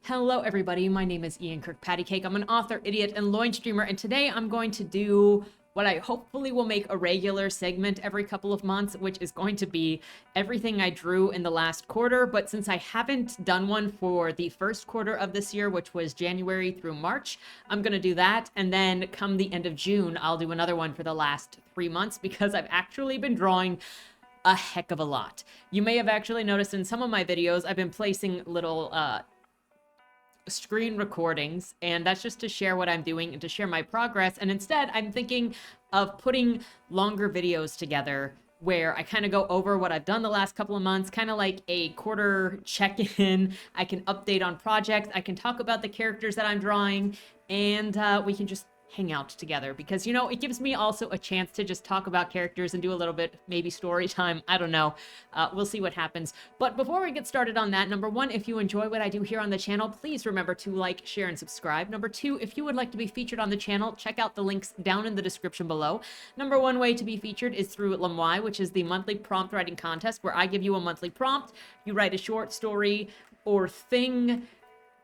Hello everybody, my name is Ian Kirkpatrick. I'm an author, idiot, and loin streamer, and today I'm going to do what I hopefully will make a regular segment every couple of months, which is going to be everything I drew in the last quarter. But since I haven't done one for the first quarter of this year, which was January through March, I'm going to do that. And then come the end of June, I'll do another one for the last 3 months because I've actually been drawing a heck of a lot. You may have actually noticed in some of my videos, I've been placing little screen recordings, and that's just to share what I'm doing and to share my progress. And instead, I'm thinking of putting longer videos together where I kind of go over what I've done the last couple of months, kind of like a quarter check-in. I can update on projects, I can talk about the characters that I'm drawing, and we can just hang out together because, you know, it gives me also a chance to just talk about characters and do a little bit, maybe story time. I don't know. We'll see what happens. But before we get started on that, number one, if you enjoy what I do here on the channel, please remember to like, share, and subscribe. Number two, if you would like to be featured on the channel, check out the links down in the description below. Number one way to be featured is through Lamwai, which is the monthly prompt writing contest where I give you a monthly prompt. You write a short story or thing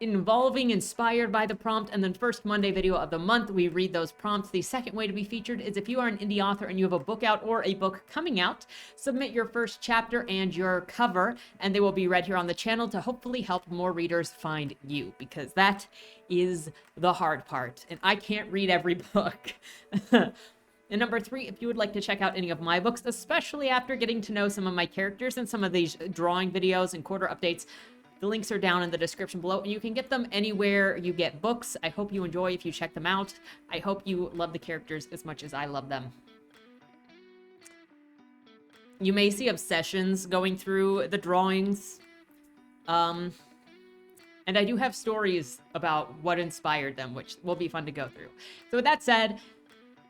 inspired by the prompt, and then first Monday video of the month we read those prompts. The second way to be featured is if you are an indie author and you have a book out or a book coming out, submit your first chapter and your cover and they will be read here on the channel to hopefully help more readers find you, because that is the hard part and I can't read every book. And number three, if you would like to check out any of my books, especially after getting to know some of my characters and some of these drawing videos and quarter updates, the links are down in the description below, and you can get them anywhere you get books. I hope you enjoy if you check them out. I hope you love the characters as much as I love them. You may see obsessions going through the drawings. And I do have stories about what inspired them, which will be fun to go through. So with that said,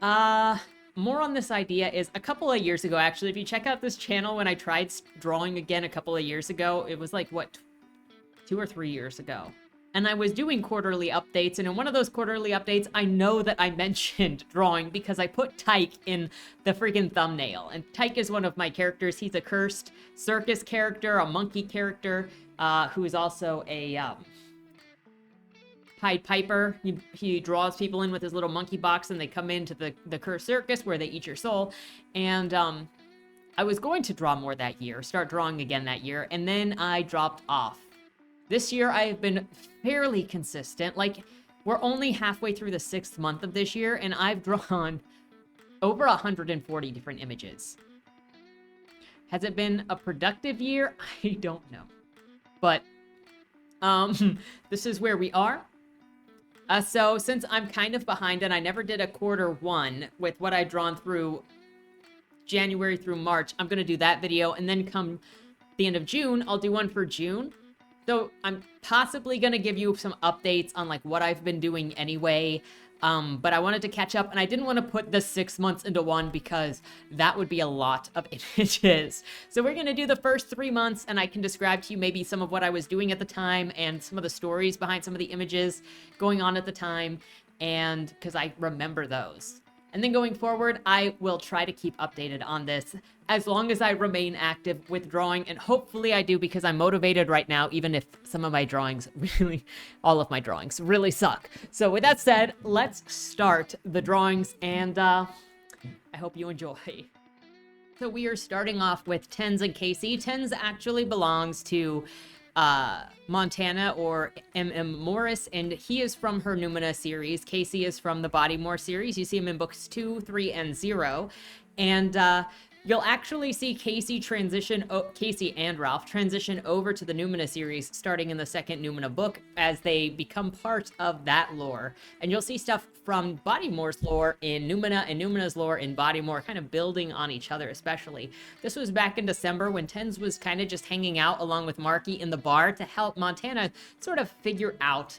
more on this idea is a couple of years ago, actually. If you check out this channel, when I tried drawing again a couple of years ago, it was like, what, 2 or 3 years ago. And I was doing quarterly updates, and in one of those quarterly updates, I know that I mentioned drawing because I put Tyke in the freaking thumbnail. And Tyke is one of my characters. He's a cursed circus character, a monkey character, who is also a Pied Piper. He draws people in with his little monkey box, and they come into the cursed circus where they eat your soul. And I was going to draw more that year, start drawing again that year, and then I dropped off. This year, I've been fairly consistent. Like, we're only halfway through the 6th month of this year, and I've drawn over 140 different images. Has it been a productive year? I don't know. But, this is where we are. So, since I'm kind of behind, and I never did a quarter one with what I've drawn through January through March, I'm going to do that video, and then come the end of June, I'll do one for June. So I'm possibly going to give you some updates on like what I've been doing anyway, but I wanted to catch up, and I didn't want to put the 6 months into one because that would be a lot of images. So we're going to do the first 3 months, and I can describe to you maybe some of what I was doing at the time and some of the stories behind some of the images going on at the time, and because I remember those. And then going forward, I will try to keep updated on this as long as I remain active with drawing, and hopefully I do, because I'm motivated right now, even if some of my drawings really, all of my drawings really suck. So with that said, let's start the drawings, and I hope you enjoy. So we are starting off with Tens and Casey. Tens actually belongs to Montana, or M.M. Morris, and he is from her Numina series. Casey is from the Bodymore series. You see him in books 2, 3, and 0. And you'll actually see Casey and Ralph transition over to the Numina series starting in the 2nd Numina book as they become part of that lore. And you'll see stuff from Bodymore's lore in Numina and Numina's lore in Bodymore kind of building on each other especially. This was back in December when Tens was kind of just hanging out along with Marky in the bar to help Montana sort of figure out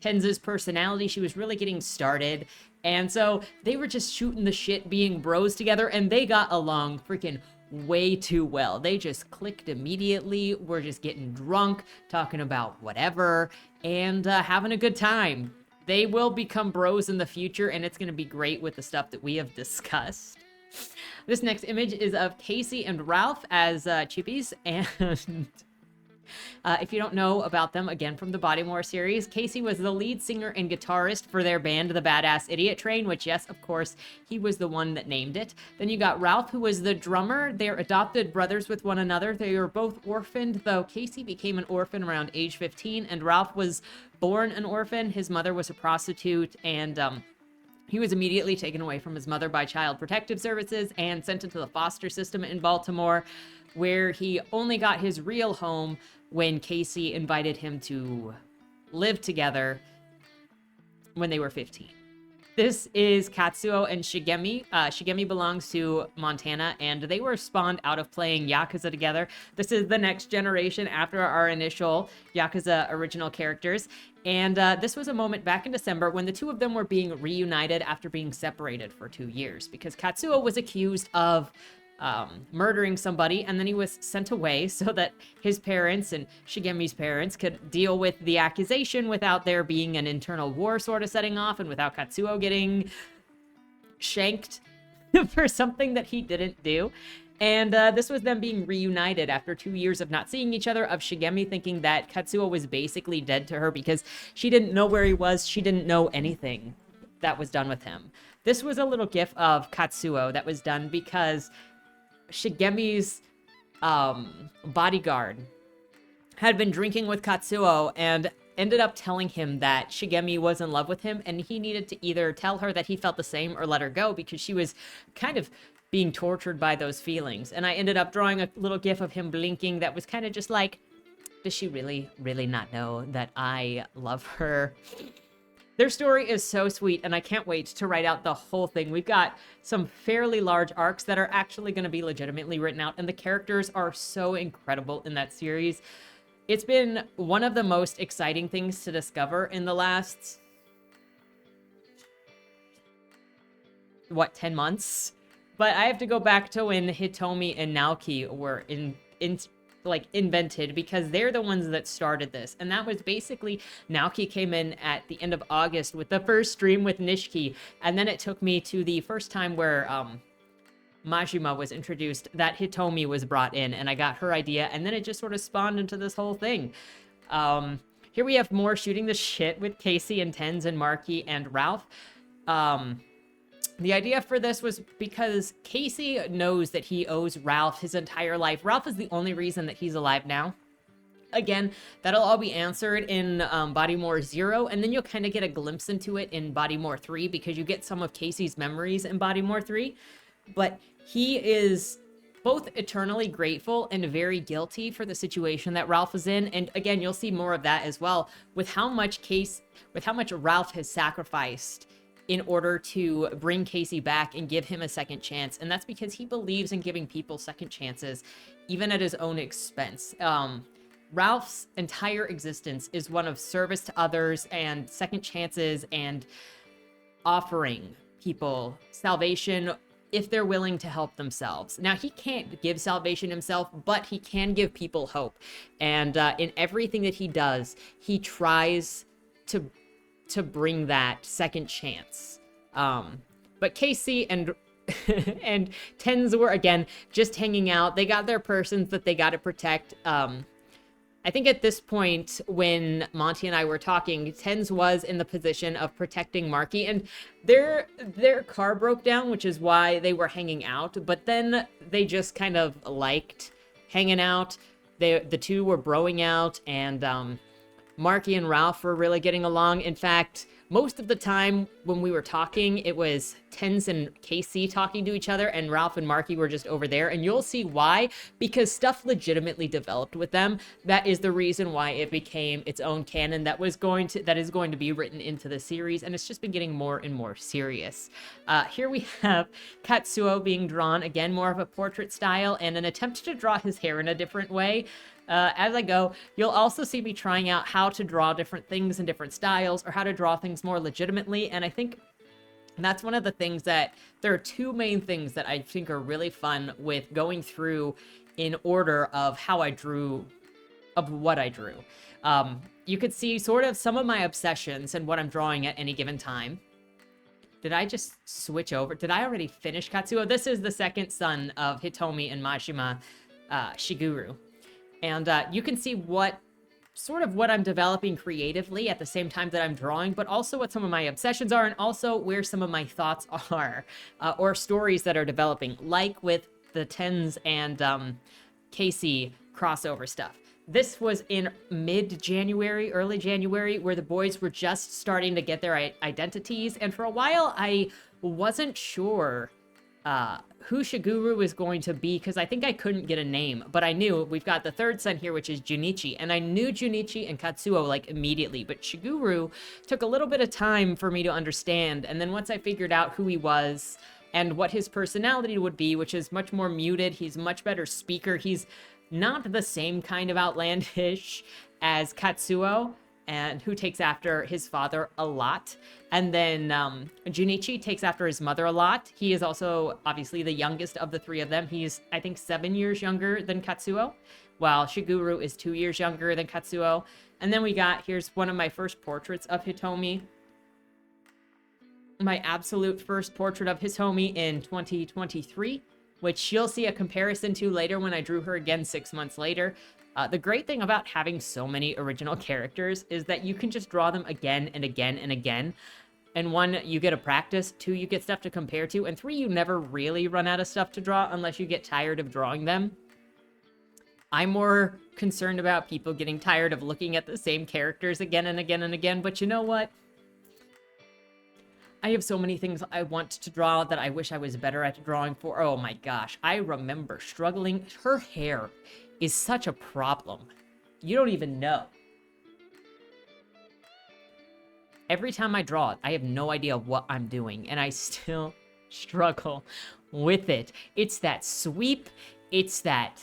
Tens's personality. She was really getting started. And so they were just shooting the shit, being bros together, and they got along freaking way too well. They just clicked immediately. We're just getting drunk, talking about whatever, and having a good time. They will become bros in the future, and it's going to be great with the stuff that we have discussed. This next image is of Casey and Ralph as chippies, and If you don't know about them, again from the Bodymore series, Casey was the lead singer and guitarist for their band, the Badass Idiot Train, which, yes, of course, he was the one that named it. Then you got Ralph, who was the drummer. They're adopted brothers with one another. They were both orphaned, though Casey became an orphan around age 15, and Ralph was born an orphan. His mother was a prostitute, and he was immediately taken away from his mother by Child Protective Services and sent into the foster system in Baltimore, where he only got his real home when Casey invited him to live together when they were 15. This is Katsuo and Shigemi. Shigemi belongs to Montana, and they were spawned out of playing Yakuza together. This is the next generation after our initial Yakuza original characters. And this was a moment back in December when the two of them were being reunited after being separated for 2 years, because Katsuo was accused of murdering somebody, and then he was sent away so that his parents and Shigemi's parents could deal with the accusation without there being an internal war sort of setting off, and without Katsuo getting shanked for something that he didn't do. And this was them being reunited after 2 years of not seeing each other, of Shigemi thinking that Katsuo was basically dead to her because she didn't know where he was. She didn't know anything that was done with him. This was a little gif of Katsuo that was done because Shigemi's bodyguard had been drinking with Katsuo and ended up telling him that Shigemi was in love with him, and he needed to either tell her that he felt the same or let her go, because she was kind of being tortured by those feelings. And I ended up drawing a little gif of him blinking that was kind of just like, does she really, really not know that I love her? Their story is so sweet, and I can't wait to write out the whole thing. We've got some fairly large arcs that are actually going to be legitimately written out, and the characters are so incredible in that series. It's been one of the most exciting things to discover in the last, 10 months? But I have to go back to when Hitomi and Naoki were invented, because they're the ones that started this. And that was basically, Naoki came in at the end of August with the first stream with Nishiki, and then it took me to the first time where Majima was introduced, that Hitomi was brought in, and I got her idea, and then it just sort of spawned into this whole thing. Here we have more shooting the shit with Casey and Tens and Marky and Ralph. The idea for this was because Casey knows that he owes Ralph his entire life. Ralph is the only reason that he's alive now. Again, that'll all be answered in Bodymore 0, and then you'll kind of get a glimpse into it in Bodymore 3, because you get some of Casey's memories in Bodymore 3. But he is both eternally grateful and very guilty for the situation that Ralph is in. And again, you'll see more of that as well, with how much Ralph has sacrificed in order to bring Casey back and give him a second chance. And that's because he believes in giving people second chances, even at his own expense. Ralph's entire existence is one of service to others and second chances and offering people salvation if they're willing to help themselves. Now, he can't give salvation himself, but he can give people hope. And in everything that he does, he tries to bring that second chance. But Casey and and Tens were, again, just hanging out. They got their persons that they got to protect. I think at this point, when Monty and I were talking, Tens was in the position of protecting Marky, and their car broke down, which is why they were hanging out. But then they just kind of liked hanging out. The two were broing out, and Marky and Ralph were really getting along. In fact, most of the time when we were talking, it was Tens and Casey talking to each other, and Ralph and Marky were just over there. And you'll see why, because stuff legitimately developed with them. That is the reason why it became its own canon that is going to be written into the series, and it's just been getting more and more serious. Here we have Katsuo being drawn, again, more of a portrait style, and an attempt to draw his hair in a different way. As I go, you'll also see me trying out how to draw different things in different styles, or how to draw things more legitimately. And I think that's one of the things that, there are two main things that I think are really fun with going through in order of how I drew, of what I drew. You could see sort of some of my obsessions and what I'm drawing at any given time. Did I just switch over? Did I already finish Katsuo? This is the second son of Hitomi and Majima, Shiguru. And you can see what I'm developing creatively at the same time that I'm drawing, but also what some of my obsessions are, and also where some of my thoughts are, or stories that are developing, like with the Tens and Casey crossover stuff. This was in mid-January, early January, where the boys were just starting to get their identities, and for a while I wasn't sure who Shiguru was going to be, because I think I couldn't get a name, but I knew we've got the third son here, which is Junichi, and I knew Junichi and Katsuo like immediately, but Shiguru took a little bit of time for me to understand, and then once I figured out who he was and what his personality would be, which is much more muted, he's a much better speaker, he's not the same kind of outlandish as Katsuo, and who takes after his father a lot. And then Junichi takes after his mother a lot. He is also obviously the youngest of the three of them. He's, I think, 7 years younger than Katsuo, while Shiguru is 2 years younger than Katsuo. And then we got, here's one of my first portraits of Hitomi. My absolute first portrait of Hitomi in 2023, which you'll see a comparison to later when I drew her again 6 months later. The great thing about having so many original characters is that you can just draw them again and again and again. And 1, you get a practice, 2, you get stuff to compare to, and 3, you never really run out of stuff to draw unless you get tired of drawing them. I'm more concerned about people getting tired of looking at the same characters again and again and again, but you know what? I have so many things I want to draw that I wish I was better at drawing for. Oh my gosh, I remember struggling. Her hair is such a problem. You don't even know. Every time I draw it, I have no idea what I'm doing, and I still struggle with it. It's that sweep. It's that...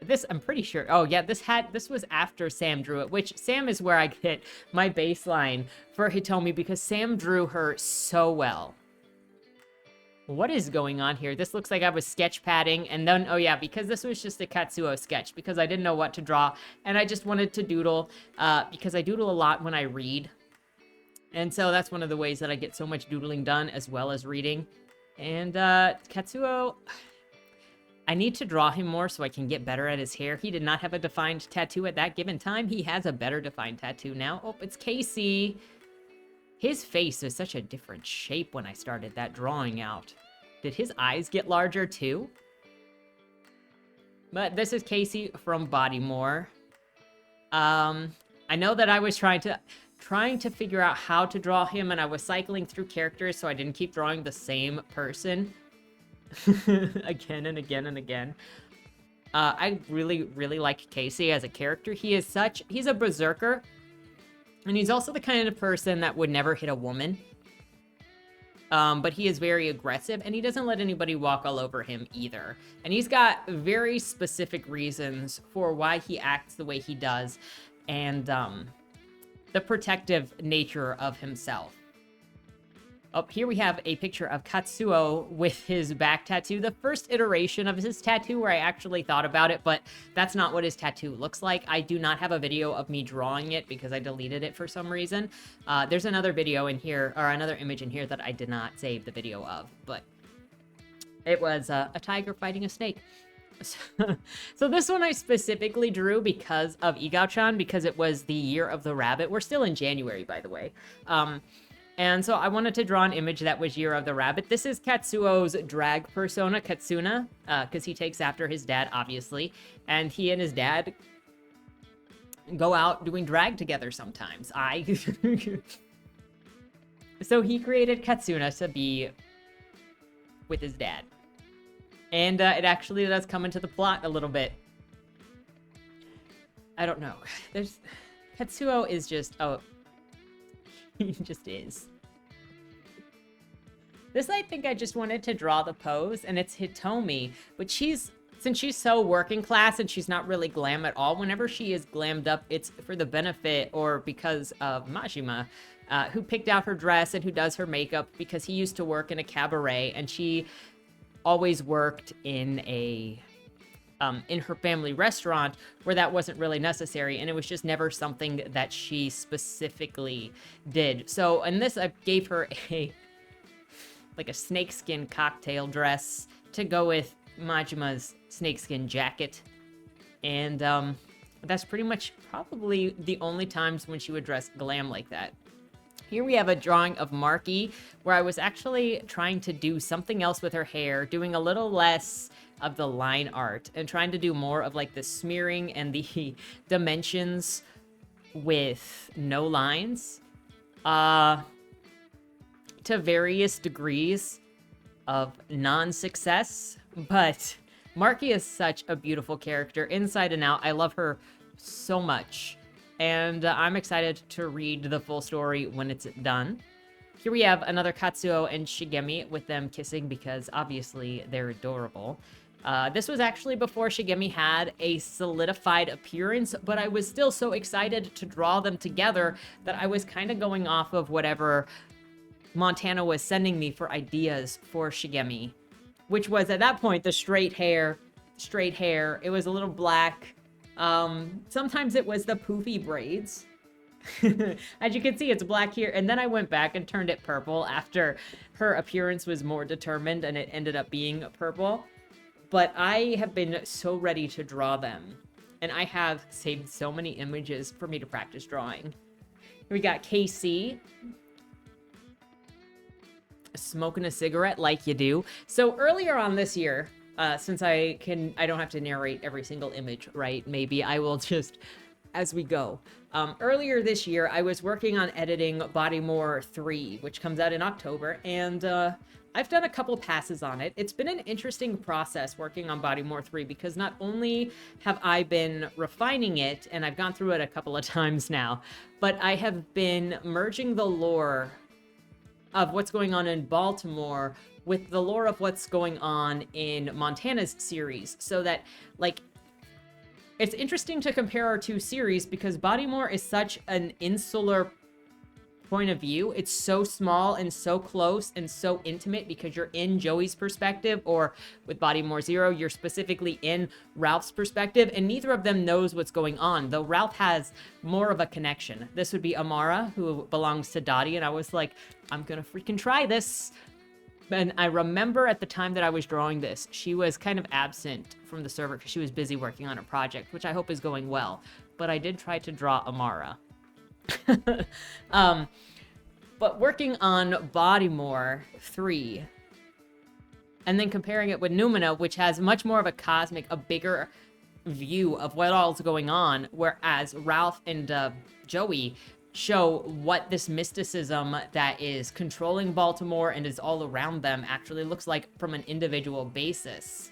This, I'm pretty sure... Oh, yeah, this was after Sam drew it, which Sam is where I get my baseline for Hitomi, because Sam drew her so well. What is going on here? This looks like I was sketch padding, and then, oh yeah, because this was just a Katsuo sketch, because I didn't know what to draw, and I just wanted to doodle, because I doodle a lot when I read. And so that's one of the ways that I get so much doodling done, as well as reading. And, Katsuo... I need to draw him more so I can get better at his hair. He did not have a defined tattoo at that given time. He has a better defined tattoo now. Oh, it's Casey. His face is such a different shape when I started that drawing out. Did his eyes get larger too? But this is Casey from Bodymore. I know that I was trying to figure out how to draw him, and I was cycling through characters so I didn't keep drawing the same person. Again and again and again. I really, really like Casey as a character. He's a berserker, and he's also the kind of person that would never hit a woman. But he is very aggressive, and he doesn't let anybody walk all over him either. And he's got very specific reasons for why he acts the way he does, and the protective nature of himself. Oh, here we have a picture of Katsuo with his back tattoo. The first iteration of his tattoo where I actually thought about it, but that's not what his tattoo looks like. I do not have a video of me drawing it because I deleted it for some reason. There's another video in here, or another image in here that I did not save the video of, but it was a tiger fighting a snake. So this one I specifically drew because of Igao-chan, because it was the year of the rabbit. We're still in January, by the way. And so I wanted to draw an image that was Year of the Rabbit. This is Katsuo's drag persona, Katsuna, because he takes after his dad, obviously. And he and his dad go out doing drag together sometimes. So he created Katsuna to be with his dad. And it actually does come into the plot a little bit. I don't know. Katsuo is just... Oh, he just is. This, I think I just wanted to draw the pose, and it's Hitomi, but since she's so working class and she's not really glam at all, whenever she is glammed up, it's for the benefit or because of Majima, who picked out her dress and who does her makeup, because he used to work in a cabaret, and she always worked in her family restaurant where that wasn't really necessary, and it was just never something that she specifically did. So in this, I gave her a snakeskin cocktail dress to go with Majima's snakeskin jacket. And that's pretty much probably the only times when she would dress glam like that. Here we have a drawing of Marky, where I was actually trying to do something else with her hair, doing a little less of the line art, and trying to do more of like the smearing and the dimensions with no lines. To various degrees of non-success, but Marky is such a beautiful character inside and out. I love her so much, and I'm excited to read the full story when it's done. Here we have another Katsuo and Shigemi with them kissing because obviously they're adorable. This was actually before Shigemi had a solidified appearance, but I was still so excited to draw them together that I was kind of going off of whatever Montana was sending me for ideas for Shigemi, which was at that point the straight hair. It was a little black. Sometimes it was the poofy braids. As you can see, it's black here. And then I went back and turned it purple after her appearance was more determined and it ended up being purple. But I have been so ready to draw them. And I have saved so many images for me to practice drawing. Here we got KC smoking a cigarette like you do. So earlier on this year, since I don't have to narrate every single image, right? Maybe I will just, as we go. Earlier this year, I was working on editing Bodymore 3, which comes out in October, and I've done a couple passes on it. It's been an interesting process working on Bodymore 3 because not only have I been refining it, and I've gone through it a couple of times now, but I have been merging the lore of what's going on in Baltimore with the lore of what's going on in Montana's series, so that, like, it's interesting to compare our two series because Bodymore is such an insular point of view. It's so small and so close and so intimate because you're in Joey's perspective, or with Bodymore 0, you're specifically in Ralph's perspective, and neither of them knows what's going on, though Ralph has more of a connection. This would be Amara, who belongs to Dottie, and I was like, I'm gonna freaking try this. And I remember at the time that I was drawing this, she was kind of absent from the server because she was busy working on a project, which I hope is going well. But I did try to draw Amara. But working on Bodymore 3, and then comparing it with Numina, which has much more of a cosmic, a bigger view of what all's going on, whereas Ralph and Joey show what this mysticism that is controlling Baltimore and is all around them actually looks like from an individual basis,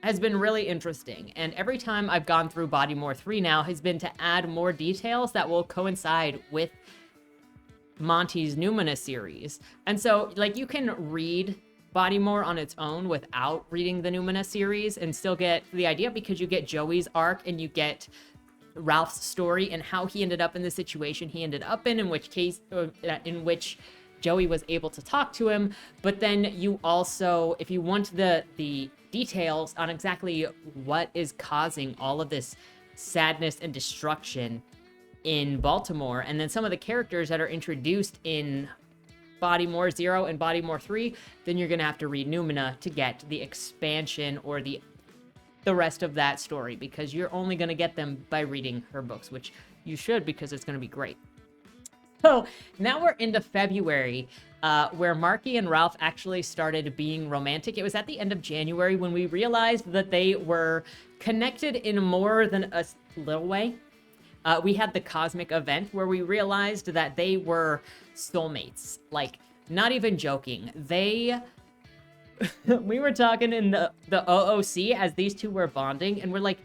has been really interesting. And every time I've gone through Bodymore 3 now has been to add more details that will coincide with Monty's Numina series. And so, like, you can read Bodymore on its own without reading the Numina series and still get the idea, because you get Joey's arc and you get Ralph's story and how he ended up in the situation he ended up in which case, in which Joey was able to talk to him. But then you also, if you want the details on exactly what is causing all of this sadness and destruction in Baltimore, and then some of the characters that are introduced in Bodymore 0 and Bodymore 3, then you're gonna have to read Numina to get the expansion or the rest of that story, because you're only gonna get them by reading her books, which you should, because it's gonna be great. So now we're into February, where Marky and Ralph actually started being romantic. It was at the end of January when we realized that they were connected in more than a little way. We had the cosmic event where we realized that they were soulmates. Like, not even joking. We were talking in the OOC as these two were bonding, and we're like,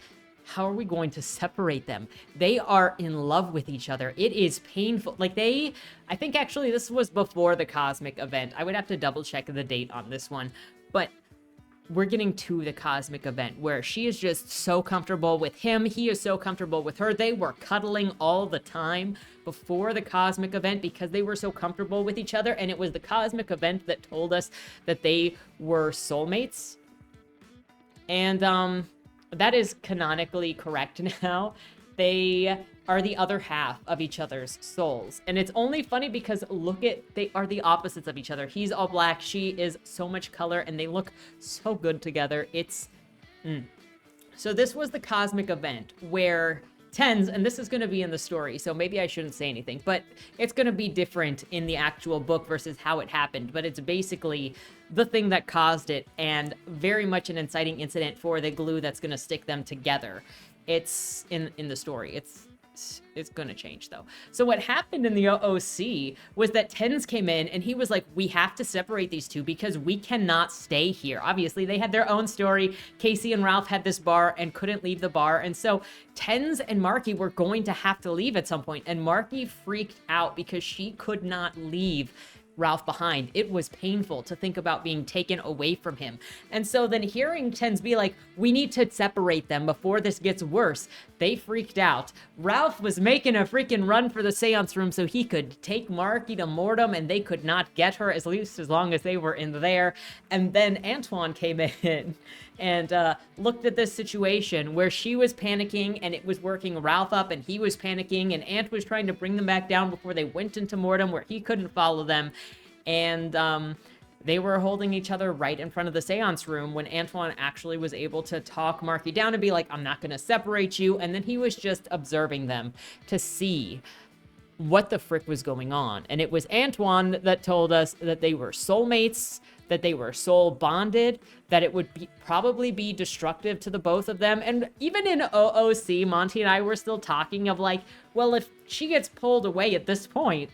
how are we going to separate them? They are in love with each other. It is painful. Like, I think actually this was before the cosmic event. I would have to double check the date on this one, but we're getting to the cosmic event where she is just so comfortable with him. He is so comfortable with her. They were cuddling all the time before the cosmic event because they were so comfortable with each other. And it was the cosmic event that told us that they were soulmates. And that is canonically correct now. They are the other half of each other's souls. And it's only funny because they are the opposites of each other. He's all black, she is so much color, and they look so good together. So this was the cosmic event where Tens, and this is going to be in the story, so maybe I shouldn't say anything, but it's going to be different in the actual book versus how it happened. But it's basically the thing that caused it, and very much an inciting incident for the glue that's going to stick them together. It's in the story. It's going to change, though. So what happened in the OOC was that Tens came in and he was like, we have to separate these two because we cannot stay here. Obviously, they had their own story. Casey and Ralph had this bar and couldn't leave the bar. And so Tens and Marky were going to have to leave at some point. And Marky freaked out because she could not leave Ralph behind. It was painful to think about being taken away from him. And so then hearing Tens be like, we need to separate them before this gets worse, they freaked out. Ralph was making a freaking run for the seance room so he could take Marky to Mortem, and they could not get her, at least as long as they were in there. And then Antoine came in and looked at this situation where she was panicking and it was working Ralph up, and he was panicking, and Ant was trying to bring them back down before they went into Mortem where he couldn't follow them. And they were holding each other right in front of the seance room when Antoine actually was able to talk Marky down and be like, I'm not going to separate you. And then he was just observing them to see what the frick was going on. And it was Antoine that told us that they were soulmates, that they were soul bonded, that it would probably be destructive to the both of them. And even in OOC, Monty and I were still talking of like, well, if she gets pulled away at this point,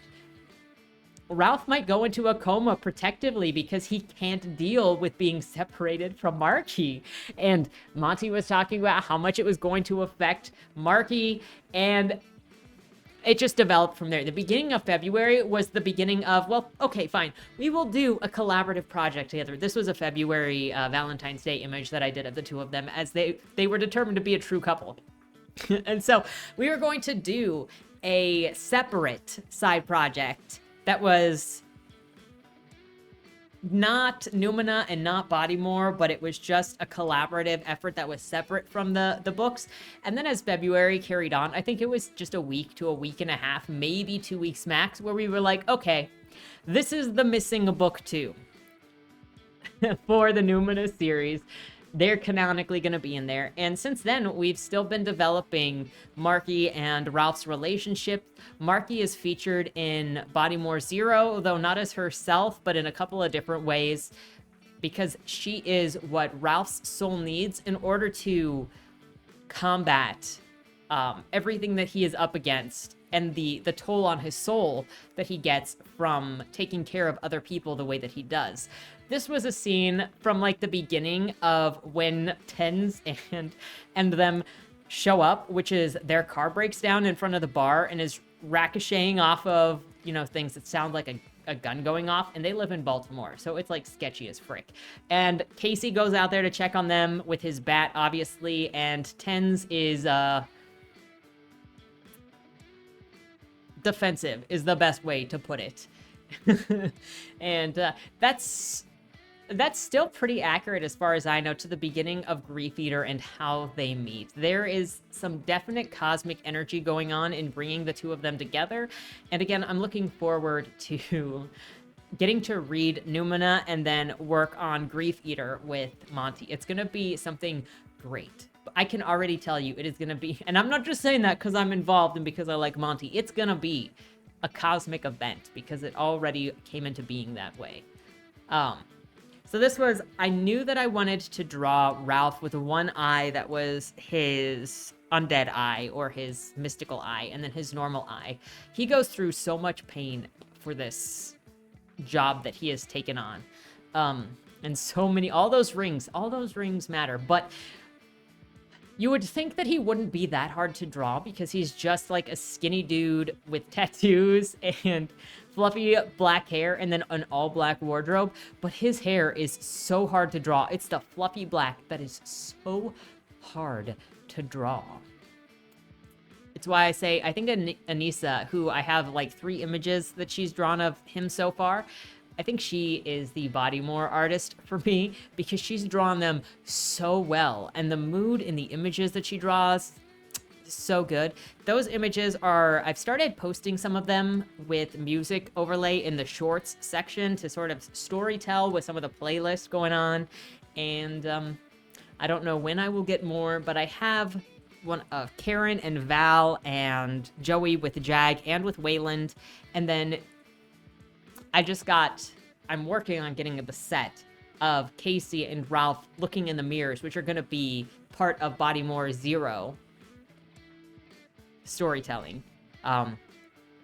Ralph might go into a coma protectively because he can't deal with being separated from Marky. And Monty was talking about how much it was going to affect Marky, and it just developed from there. The beginning of February was the beginning of, well, okay, fine. We will do a collaborative project together. This was a February Valentine's Day image that I did of the two of them as they were determined to be a true couple. And so we were going to do a separate side project that was not Numina and not Bodymore, but it was just a collaborative effort that was separate from the books. And then as February carried on, I think it was just a week to a week and a half, maybe 2 weeks max, where we were like, okay, this is the missing book 2 for the Numina series. They're canonically going to be in there. And since then, we've still been developing Marky and Ralph's relationship. Marky is featured in Bodymore Zero, though not as herself, but in a couple of different ways, because she is what Ralph's soul needs in order to combat everything that he is up against and the toll on his soul that he gets from taking care of other people the way that he does. This was a scene from like the beginning of when Tens and them show up, which is their car breaks down in front of the bar and is ricocheting off of, things that sound like a gun going off, and they live in Baltimore, so it's like sketchy as frick. And Casey goes out there to check on them with his bat, obviously, and Tens is defensive is the best way to put it. And that's still pretty accurate as far as I know to the beginning of Grief Eater and how they meet. There is some definite cosmic energy going on in bringing the two of them together. And again, I'm looking forward to getting to read Numina and then work on Grief Eater with Monty. It's going to be something great. I can already tell you it is going to be, and I'm not just saying that because I'm involved and because I like Monty. It's going to be a cosmic event because it already came into being that way. So this was, I knew that I wanted to draw Ralph with one eye that was his undead eye or his mystical eye, and then his normal eye. He goes through so much pain for this job that he has taken on. And so many, all those rings matter, but you would think that he wouldn't be that hard to draw because he's just like a skinny dude with tattoos and fluffy black hair and then an all black wardrobe, but his hair is so hard to draw. It's the fluffy black that is so hard to draw. It's why I say, I think Anissa, who I have like 3 images that she's drawn of him so far, I think she is the Bodymore artist for me because she's drawn them so well. And the mood in the images that she draws, so good. Those images are, I've started posting some of them with music overlay in the shorts section to sort of story tell with some of the playlists going on. And I don't know when I will get more, but I have one of Karen and Val and Joey with Jag and with Wayland. And then I'm working on getting the set of Casey and Ralph looking in the mirrors, which are going to be part of Bodymore Zero storytelling.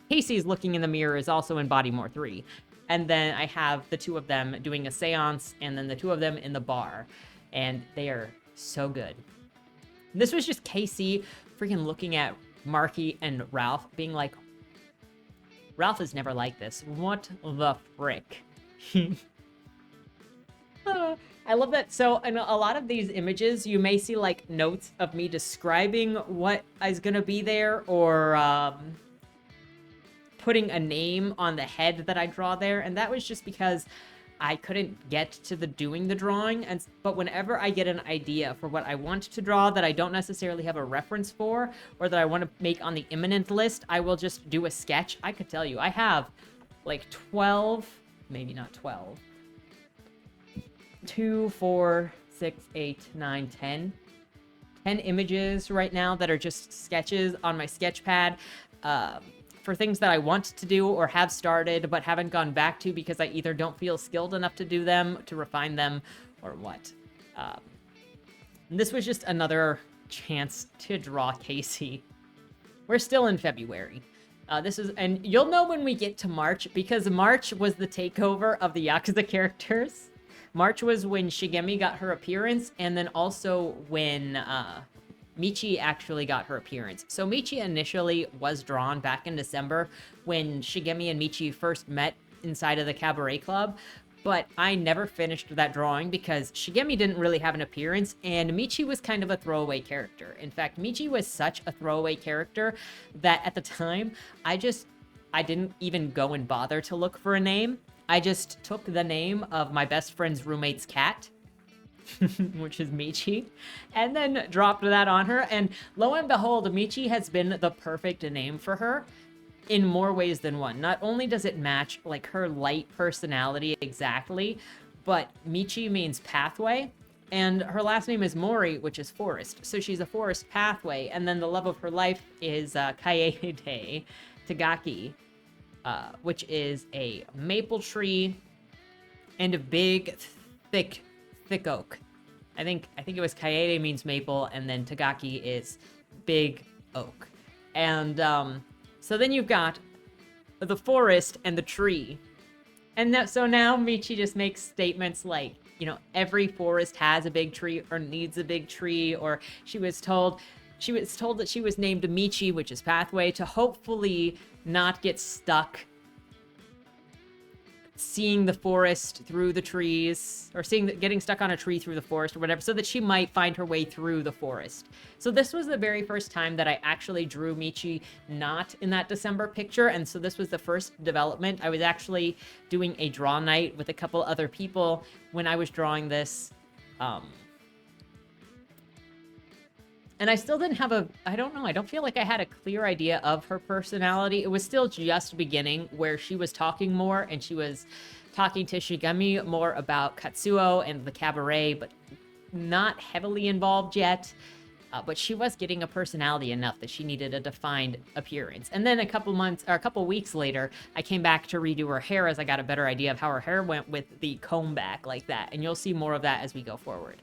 Casey's looking in the mirror is also in Bodymore 3. And then I have the two of them doing a seance, and then the two of them in the bar. And they are so good. This was just Casey freaking looking at Marky and Ralph, being like, Ralph is never like this. What the frick? I love that. So in a lot of these images, you may see like notes of me describing what is going to be there, or putting a name on the head that I draw there. And that was just because I couldn't get to doing the drawing. But whenever I get an idea for what I want to draw that I don't necessarily have a reference for, or that I want to make on the imminent list, I will just do a sketch. I could tell you, I have like 12, maybe not 12, 2, 4, 6, 8, 9, 10 images right now that are just sketches on my sketch pad for things that I want to do or have started but haven't gone back to because I either don't feel skilled enough to do them, to refine them, or what. This was just another chance to draw Casey. We're still in February. And you'll know when we get to March, because March was the takeover of the Yakuza characters. March was when Shigemi got her appearance, and then also when Michi actually got her appearance. So Michi initially was drawn back in December when Shigemi and Michi first met inside of the Cabaret Club, but I never finished that drawing because Shigemi didn't really have an appearance, and Michi was kind of a throwaway character. In fact, Michi was such a throwaway character that at the time, I didn't even go and bother to look for a name. I just took the name of my best friend's roommate's cat, which is Michi, and then dropped that on her. And lo and behold, Michi has been the perfect name for her in more ways than one. Not only does it match like her light personality exactly, but Michi means pathway, and her last name is Mori, which is forest. So she's a forest pathway. And then the love of her life is Kaede Tagaki, which is a maple tree and a big, thick oak. I think it was Kaede means maple, and then Tagaki is big oak. And so then you've got the forest and the tree. And so now Michi just makes statements like, every forest has a big tree or needs a big tree, or she was told that she was named Michi, which is pathway, to hopefully not get stuck seeing the forest through the trees, or getting stuck on a tree through the forest or whatever, so that she might find her way through the forest. So this was the very first time that I actually drew Michi not in that December picture, and so this was the first development. I was actually doing a draw night with a couple other people when I was drawing this. And I still didn't have I don't feel like I had a clear idea of her personality. It was still just beginning, where she was talking more, and she was talking to Shigemi more about Katsuo and the cabaret, but not heavily involved yet. But she was getting a personality enough that she needed a defined appearance. And then a couple weeks later, I came back to redo her hair as I got a better idea of how her hair went with the comb back like that. And you'll see more of that as we go forward.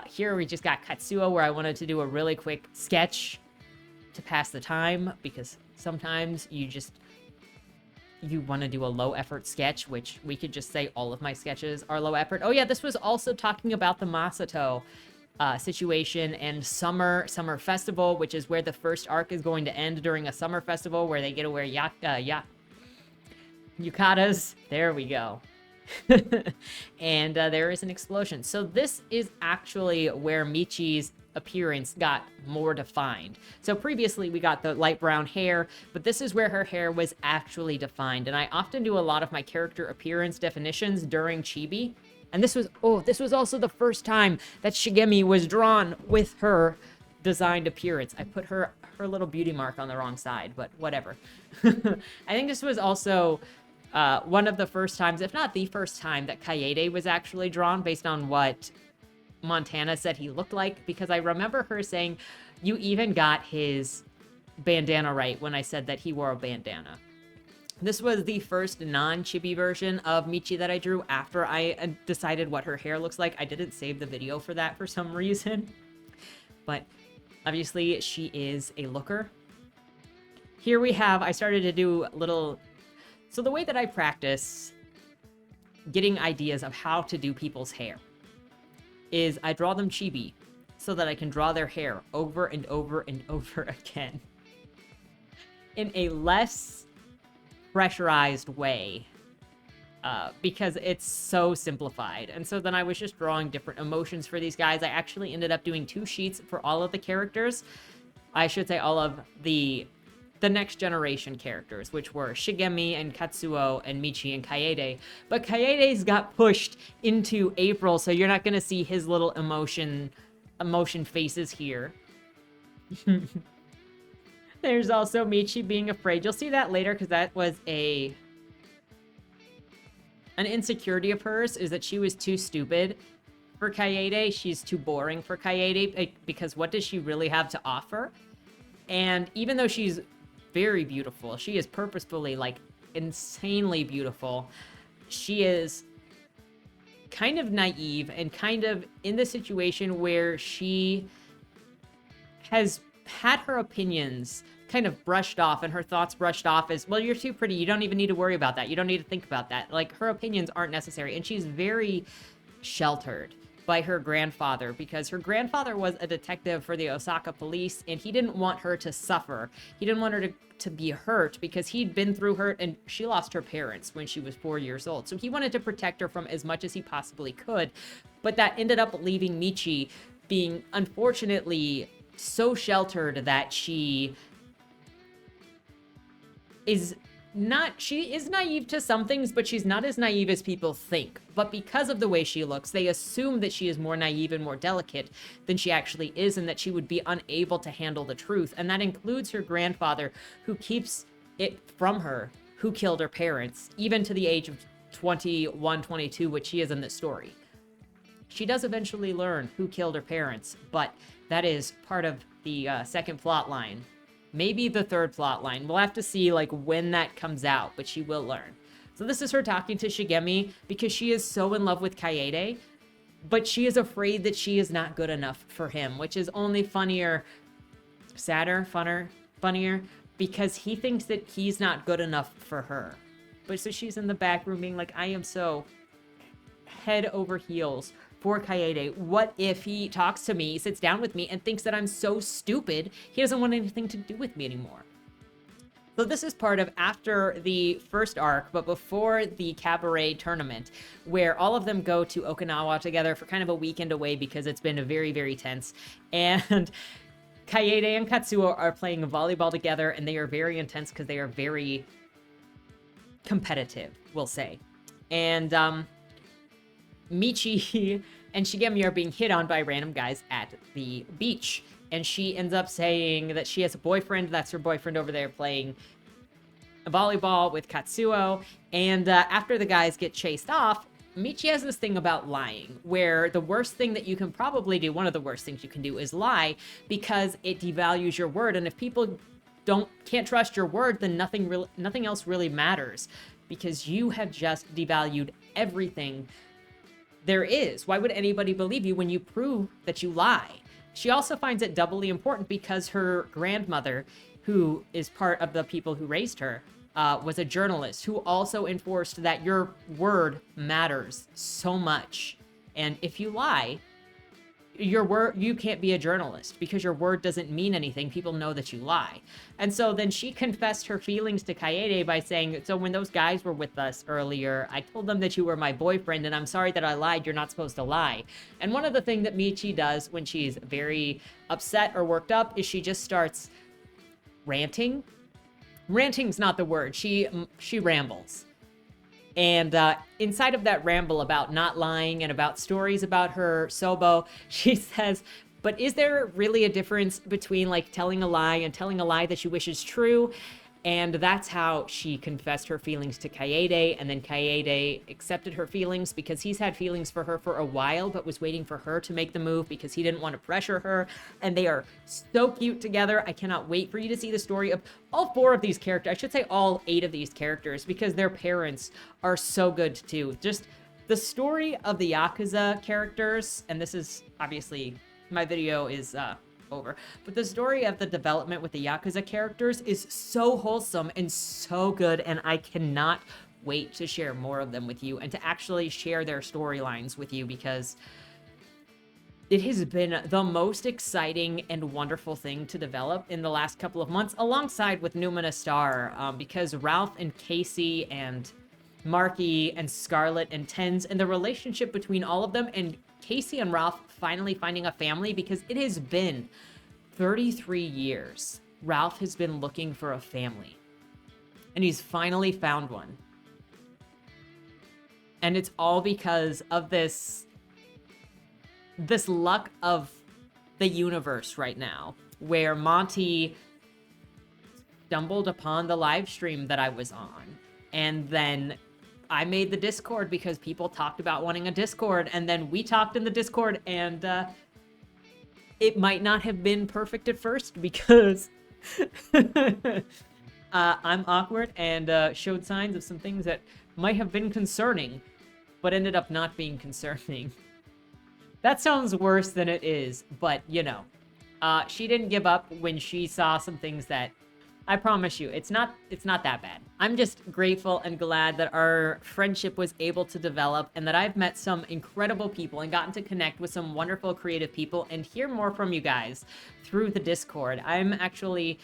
Here we just got Katsuo, where I wanted to do a really quick sketch to pass the time, because sometimes you want to do a low effort sketch, which we could just say all of my sketches are low effort. Oh yeah, this was also talking about the Masato situation and summer festival, which is where the first arc is going to end, during a summer festival where they get to wear yukatas. There we go. And there is an explosion. So this is actually where Michi's appearance got more defined. So previously we got the light brown hair, but this is where her hair was actually defined. And I often do a lot of my character appearance definitions during Chibi. And this was also the first time that Shigemi was drawn with her designed appearance. I put her little beauty mark on the wrong side, but whatever. I think this was also one of the first times, if not the first time, that Kaede was actually drawn based on what Montana said he looked like, because I remember her saying, you even got his bandana right when I said that he wore a bandana. This was the first non-chibi version of Michi that I drew after I decided what her hair looks like. I didn't save the video for that for some reason, but obviously she is a looker. Here we have, I started to do little, so the way that I practice getting ideas of how to do people's hair is I draw them chibi so that I can draw their hair over and over and over again in a less pressurized way, because it's so simplified. And so then I was just drawing different emotions for these guys. I actually ended up doing 2 sheets for all of the characters. I should say all of the next generation characters, which were Shigemi and Katsuo and Michi and Kaede. But Kaede's got pushed into April, so you're not going to see his little emotion faces here. There's also Michi being afraid. You'll see that later, because that was an insecurity of hers, is that she was too stupid for Kaede. She's too boring for Kaede, because what does she really have to offer? And even though she's very beautiful, she is purposefully, like, insanely beautiful, she is kind of naive and kind of in the situation where she has had her opinions kind of brushed off and her thoughts brushed off as, well, you're too pretty, you don't even need to worry about that, you don't need to think about that. Like, her opinions aren't necessary, and she's very sheltered by her grandfather, because her grandfather was a detective for the Osaka police, and he didn't want her to suffer. He didn't want her to be hurt, because he'd been through hurt, and she lost her parents when she was 4 years old. So he wanted to protect her from as much as he possibly could. But that ended up leaving Michi being, unfortunately, so sheltered that she is naive to some things, but she's not as naive as people think. But because of the way she looks, they assume that she is more naive and more delicate than she actually is, and that she would be unable to handle the truth. And that includes her grandfather, who keeps it from her, who killed her parents, even to the age of 21, 22, which she is in this story. She does eventually learn who killed her parents, but that is part of the second plot line. Maybe the third plot line. We'll have to see, like, when that comes out, but she will learn. So this is her talking to Shigemi, because she is so in love with Kaede, but she is afraid that she is not good enough for him, which is only funnier, funnier, because he thinks that he's not good enough for her. But so she's in the back room being like, I am so head over heels for Kaede. What if he talks to me, sits down with me, and thinks that I'm so stupid, he doesn't want anything to do with me anymore? So this is part of after the first arc, but before the cabaret tournament, where all of them go to Okinawa together for kind of a weekend away, because it's been very, very tense. And Kaede and Katsuo are playing volleyball together, and they are very intense because they are very competitive, we'll say. And Michi and Shigemi are being hit on by random guys at the beach. And she ends up saying that she has a boyfriend. That's her boyfriend over there playing volleyball with Katsuo. And after the guys get chased off, Michi has this thing about lying, where the worst thing that you can probably do, one of the worst things you can do, is lie, because it devalues your word. And if people can't trust your word, then nothing else really matters, because you have just devalued everything there is. Why would anybody believe you when you prove that you lie? She also finds it doubly important because her grandmother, who is part of the people who raised her, was a journalist who also enforced that your word matters so much. And if you lie, you can't be a journalist, because your word doesn't mean anything. People know that you lie. And so then she confessed her feelings to Kaede by saying, so when those guys were with us earlier, I told them that you were my boyfriend, and I'm sorry that I lied. You're not supposed to lie. And one of the things that Michi does when she's very upset or worked up is she just starts ranting. Ranting's not the word. She rambles. And inside of that ramble about not lying and about stories about her Sobo, she says, But is there really a difference between like telling a lie and telling a lie that you wish is true? And that's how she confessed her feelings to Kaede, and then Kaede accepted her feelings because he's had feelings for her for a while, but was waiting for her to make the move because he didn't want to pressure her. And they are so cute together. I cannot wait for you to see the story of all 4 of these characters. I should say all 8 of these characters, because their parents are so good too. Just the story of the Yakuza characters, and this is obviously, my video is over, but the story of the development with the Yakuza characters is so wholesome and so good, and I cannot wait to share more of them with you and to actually share their storylines with you, because it has been the most exciting and wonderful thing to develop in the last couple of months, alongside with Numina Star, because Ralph and Casey and Marky and Scarlet and Tens, and the relationship between all of them, and Casey and Ralph finally finding a family, because it has been 33 years. Ralph has been looking for a family, and he's finally found one. And it's all because of this luck of the universe right now, where Monty stumbled upon the live stream that I was on, and then I made the Discord because people talked about wanting a Discord, and then we talked in the Discord, and it might not have been perfect at first because I'm awkward and showed signs of some things that might have been concerning, but ended up not being concerning. That sounds worse than it is, but you know, she didn't give up when she saw some things that, I promise you, it's not that bad. I'm just grateful and glad that our friendship was able to develop, and that I've met some incredible people and gotten to connect with some wonderful creative people and hear more from you guys through the Discord. I'm actually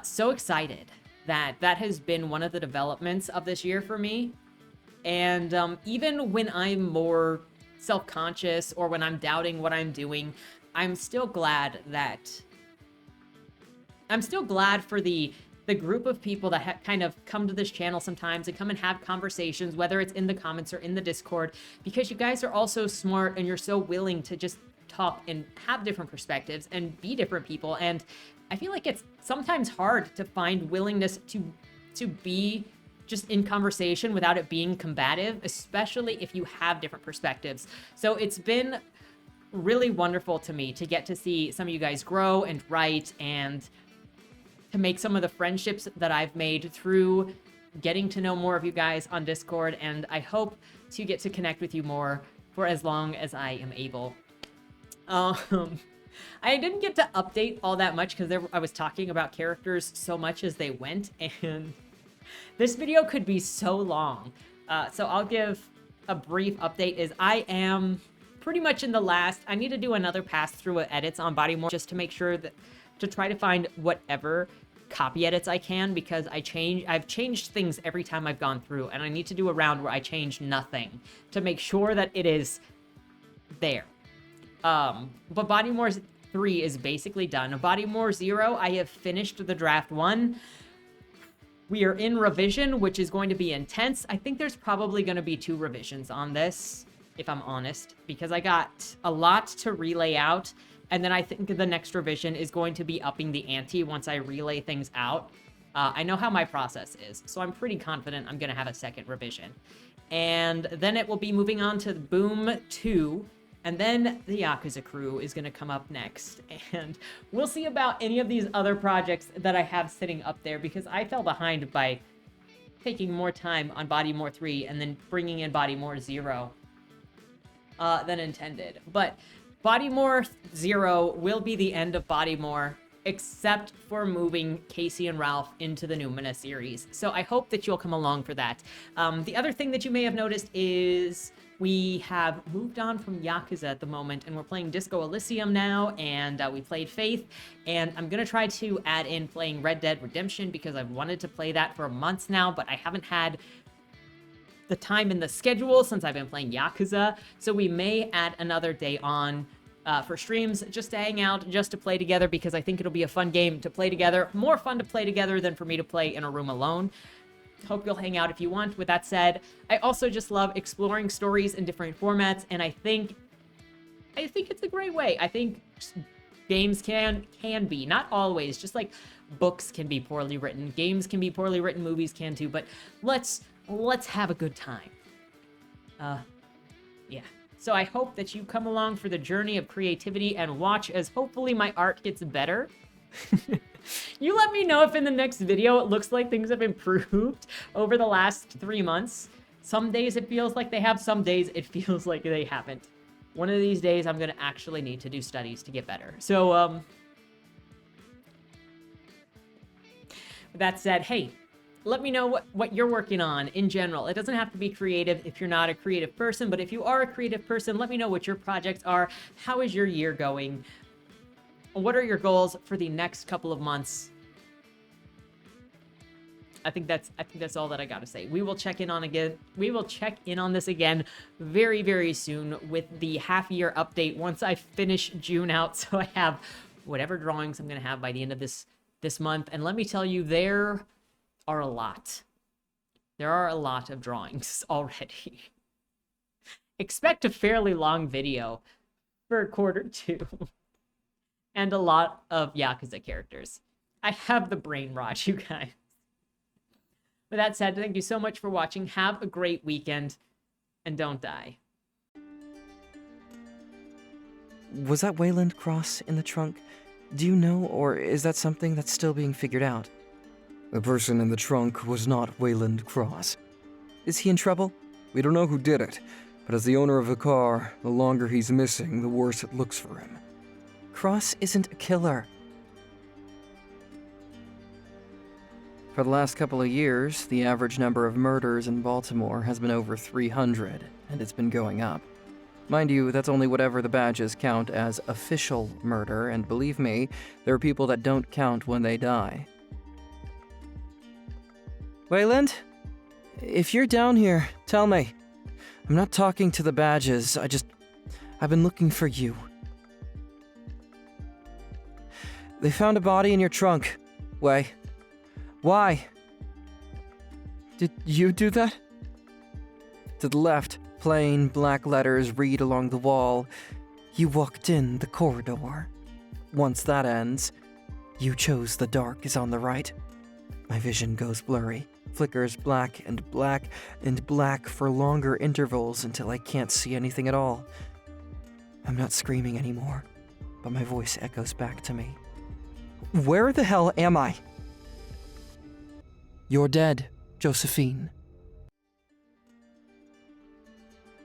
so excited that that has been one of the developments of this year for me. And even when I'm more self-conscious or when I'm doubting what I'm doing, I'm still glad for the group of people that kind of come to this channel sometimes and come and have conversations, whether it's in the comments or in the Discord, because you guys are all so smart and you're so willing to just talk and have different perspectives and be different people. And I feel like it's sometimes hard to find willingness to be just in conversation without it being combative, especially if you have different perspectives. So it's been really wonderful to me to get to see some of you guys grow and write, and to make some of the friendships that I've made through getting to know more of you guys on Discord. And I hope to get to connect with you more for as long as I am able. I didn't get to update all that much because I was talking about characters so much as they went, and this video could be so long. So I'll give a brief update. Is I am pretty much in the last, I need to do another pass through of edits on Bodymore just to make sure that, to try to find whatever copy edits I can, because I've changed things every time I've gone through, and I need to do a round where I change nothing to make sure that it is there. But Bodymore 3 is basically done. Bodymore 0, I have finished the draft 1. We are in revision, which is going to be intense. I think there's probably going to be 2 revisions on this, if I'm honest, because I got a lot to relay out. And then I think the next revision is going to be upping the ante once I relay things out. I know how my process is, so I'm pretty confident I'm going to have a second revision. And then it will be moving on to Boom 2, and then the Yakuza Crew is going to come up next. And we'll see about any of these other projects that I have sitting up there, because I fell behind by taking more time on Bodymore 3 and then bringing in Bodymore 0 than intended. But Bodymore 0 will be the end of Bodymore, except for moving Casey and Ralph into the Numina series. So I hope that you'll come along for that. The other thing that you may have noticed is we have moved on from Yakuza at the moment, and we're playing Disco Elysium now, and we played Faith, and I'm going to try to add in playing Red Dead Redemption, because I've wanted to play that for months now, but I haven't had the time in the schedule since I've been playing Yakuza. So we may add another day on for streams, just to hang out, just to play together, because I think it'll be a fun game to play together. More fun to play together than for me to play in a room alone. Hope you'll hang out if you want. With that said, I also just love exploring stories in different formats, and I think I think it's a great way. I think games can be, not always, just like books can be poorly written, games can be poorly written, movies can too, but let's have a good time. Yeah. So I hope that you come along for the journey of creativity and watch as hopefully my art gets better. You let me know if in the next video it looks like things have improved over the last 3 months. Some days it feels like they have, some days it feels like they haven't. One of these days I'm gonna actually need to do studies to get better. So, with that said, hey, let me know what you're working on in general. It doesn't have to be creative if you're not a creative person, but if you are a creative person, let me know what your projects are. How is your year going? What are your goals for the next couple of months? I think that's all that I gotta say. We will check in on this again very, very soon with the half-year update once I finish June out, so I have whatever drawings I'm gonna have by the end of this month. And let me tell you, there are a lot. There are a lot of drawings already. Expect a fairly long video for Q2. And a lot of Yakuza characters. I have the brain rot, you guys. With that said, thank you so much for watching. Have a great weekend, and don't die. Was that Wayland Cross in the trunk? Do you know, or is that something that's still being figured out? The person in the trunk was not Wayland Cross. Is he in trouble? We don't know who did it, but as the owner of the car, the longer he's missing, the worse it looks for him. Cross isn't a killer. For the last couple of years, the average number of murders in Baltimore has been over 300, and it's been going up. Mind you, that's only whatever the badges count as official murder, and believe me, there are people that don't count when they die. Wayland? If you're down here, tell me. I'm not talking to the badges, I've been looking for you. They found a body in your trunk. Way. Why? Did you do that? To the left, plain black letters read along the wall. You walked in the corridor. Once that ends, you chose the dark is on the right. My vision goes blurry, flickers black and black and black for longer intervals until I can't see anything at all. I'm not screaming anymore, but my voice echoes back to me. Where the hell am I? You're dead, Josephine.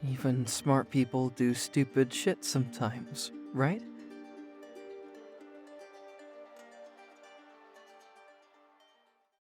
Even smart people do stupid shit sometimes, right?